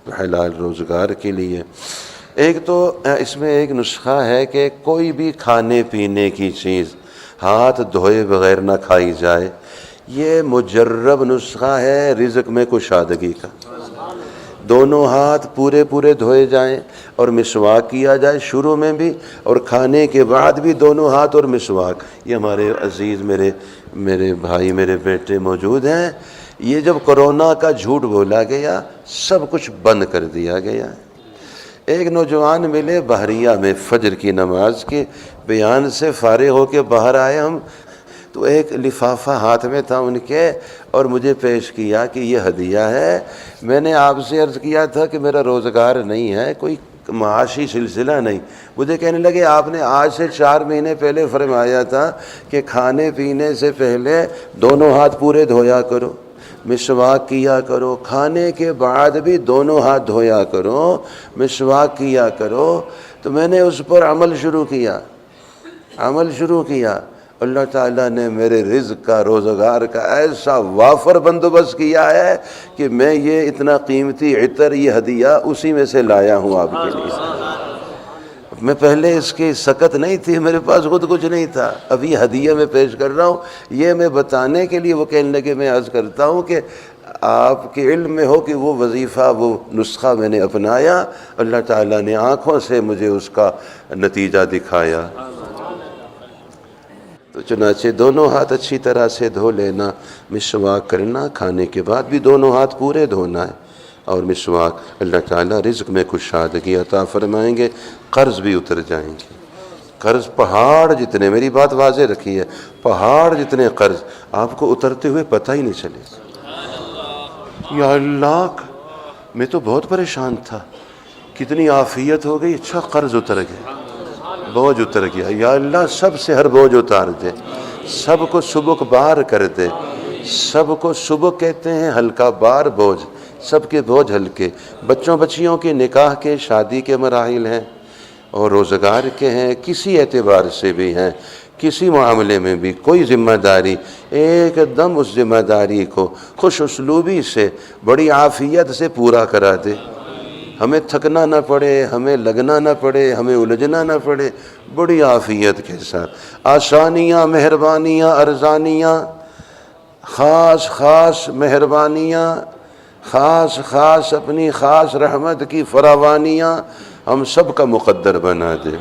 حلال روزگار کے لیے۔ ایک تو اس میں ایک نسخہ ہے کہ کوئی بھی کھانے پینے کی چیز ہاتھ دھوئے بغیر نہ کھائی جائے، یہ مجرب نسخہ ہے رزق میں کشادگی کا۔ دونوں ہاتھ پورے دھوئے جائیں اور مسواک کیا جائے شروع میں بھی اور کھانے کے بعد بھی، دونوں ہاتھ اور مسواک۔ یہ ہمارے عزیز میرے بھائی میرے بیٹے موجود ہیں، یہ جب کرونا کا جھوٹ بولا گیا سب کچھ بند کر دیا گیا۔ ایک نوجوان ملے بحریہ میں، فجر کی نماز کے بیان سے فارغ ہو کے باہر آئے ہم، تو ایک لفافہ ہاتھ میں تھا ان کے اور مجھے پیش کیا کہ یہ ہدیہ ہے۔ میں نے آپ سے عرض کیا تھا کہ میرا روزگار نہیں ہے، کوئی معاشی سلسلہ نہیں۔ مجھے کہنے لگے آپ نے آج سے 4 مہینے پہلے فرمایا تھا کہ کھانے پینے سے پہلے دونوں ہاتھ پورے دھویا کرو، مسواک کیا کرو، کھانے کے بعد بھی دونوں ہاتھ دھویا کرو، مسواک کیا کرو۔ تو میں نے اس پر عمل شروع کیا۔ اللہ تعالیٰ نے میرے رزق کا روزگار کا ایسا وافر بندوبست کیا ہے کہ میں یہ اتنا قیمتی عطر، یہ ہدیہ اسی میں سے لایا ہوں آپ کے لیے۔ میں پہلے اس کی سکت نہیں تھی، میرے پاس خود کچھ نہیں تھا، اب یہ ہدیہ میں پیش کر رہا ہوں۔ یہ میں بتانے کے لیے وہ کہنے لگے میں عرض کرتا ہوں کہ آپ کے علم میں ہو کہ وہ وظیفہ، وہ نسخہ میں نے اپنایا، اللہ تعالیٰ نے آنکھوں سے مجھے اس کا نتیجہ دکھایا۔ تو چنانچہ دونوں ہاتھ اچھی طرح سے دھو لینا، مسواک کرنا، کھانے کے بعد بھی دونوں ہاتھ پورے دھونا ہے اور مسواک۔ اللہ تعالیٰ رزق میں کشادگی عطا فرمائیں گے، قرض بھی اتر جائیں گے۔ قرض پہاڑ جتنے، میری بات واضح رکھی ہے، پہاڑ جتنے قرض آپ کو اترتے ہوئے پتہ ہی نہیں چلے۔ یا اللہ، میں تو بہت پریشان تھا، کتنی عافیت ہو گئی، اچھا قرض اتر گیا، بوجھ اتر گیا۔ یا اللہ سب سے ہر بوجھ اتار دے، سب کو سبک بار کر دے۔ سب کو سبک کہتے ہیں ہلکا بار، بوجھ، سب کے بوجھ ہلکے۔ بچوں بچیوں کے نکاح کے، شادی کے مراحل ہیں اور روزگار کے ہیں، کسی اعتبار سے بھی ہیں، کسی معاملے میں بھی کوئی ذمہ داری، ایک دم اس ذمہ داری کو خوش اسلوبی سے، بڑی عافیت سے پورا کرا دے۔ ہمیں تھکنا نہ پڑے، ہمیں لگنا نہ پڑے، ہمیں الجھنا نہ پڑے، بڑی عافیت کے ساتھ آسانیاں، مہربانیاں، ارزانیاں، خاص مہربانیاں، خاص اپنی خاص رحمت کی فراوانیاں ہم سب کا مقدر بنا دے۔